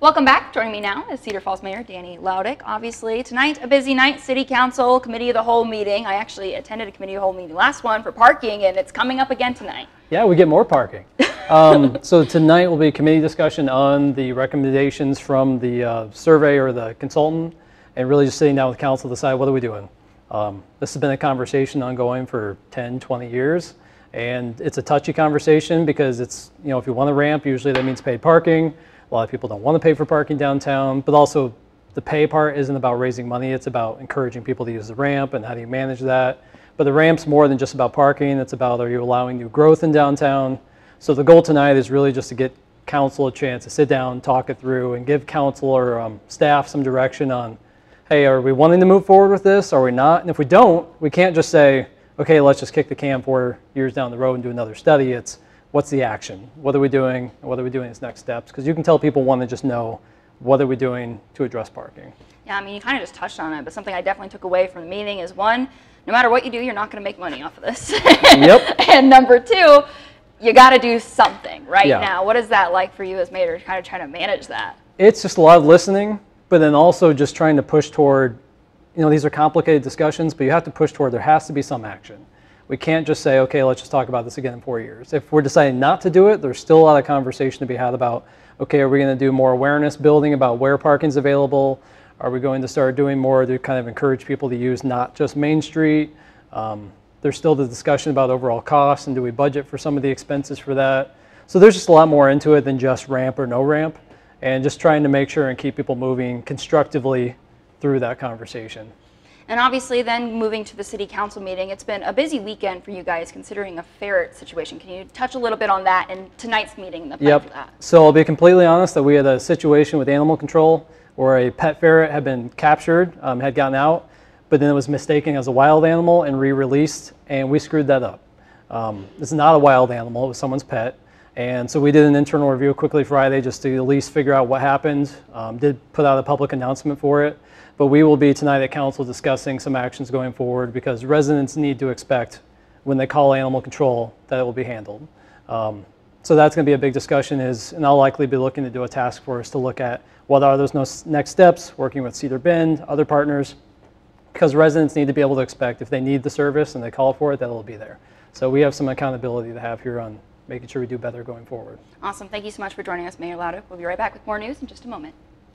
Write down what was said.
Welcome back. Joining me now is Cedar Falls Mayor Danny Laudick. Obviously, tonight, a busy night, City Council, Committee of the Whole meeting. I actually attended a Committee of the Whole meeting last one for parking, and it's coming up again tonight. Yeah, we get more parking. So tonight will be a committee discussion on the recommendations from the survey or the consultant, and really just sitting down with council to decide what are we doing. This has been a conversation ongoing for 10, 20 years, and it's a touchy conversation because it's, you know, if you want a ramp, usually that means paid parking. A lot of people don't want to pay for parking downtown, but also the pay part isn't about raising money. It's about encouraging people to use the ramp and how do you manage that. But the ramp's more than just about parking. It's about, are you allowing new growth in downtown? So the goal tonight is really just to get council a chance to sit down, talk it through, and give council or staff some direction on, hey, are we wanting to move forward with this? Are we not? And if we don't, we can't just say, okay, let's just kick the can 4 years down the road and do another study. It's, what's the action? What are we doing? What are we doing as next steps? Because you can tell people want to just know, what are we doing to address parking? Yeah, I mean, you kind of just touched on it, but something I definitely took away from the meeting is, one, no matter what you do, you're not going to make money off of this. Yep. And number two, you got to do something right now. What is that like for you as mayor, kind of trying to manage that? It's just a lot of listening, but then also just trying to push toward, you know, these are complicated discussions, but you have to push toward, there has to be some action. We can't just say, okay, let's just talk about this again in 4 years. If we're deciding not to do it, there's still a lot of conversation to be had about, okay, are we going to do more awareness building about where parking is available? Are we going to start doing more to kind of encourage people to use not just Main Street? There's still the discussion about overall costs and do we budget for some of the expenses for that? So there's just a lot more into it than just ramp or no ramp, and just trying to make sure and keep people moving constructively through that conversation. And obviously then moving to the city council meeting, it's been a busy weekend for you guys considering a ferret situation. Can you touch a little bit on that and tonight's meeting and the plan for that? So I'll be completely honest that we had a situation with animal control where a pet ferret had been captured, had gotten out, but then it was mistaken as a wild animal and re-released, and we screwed that up. It's not a wild animal, it was someone's pet. And so we did an internal review quickly Friday just to at least figure out what happened. Did put out a public announcement for it. But we will be tonight at council discussing some actions going forward because residents need to expect when they call animal control that it will be handled. So that's going to be a big discussion and I'll likely be looking to do a task force to look at what are those next steps, working with Cedar Bend, other partners, because residents need to be able to expect if they need the service and they call for it, that it'll be there. So we have some accountability to have here on making sure we do better going forward. Awesome. Thank you so much for joining us, Mayor Laudick. We'll be right back with more news in just a moment.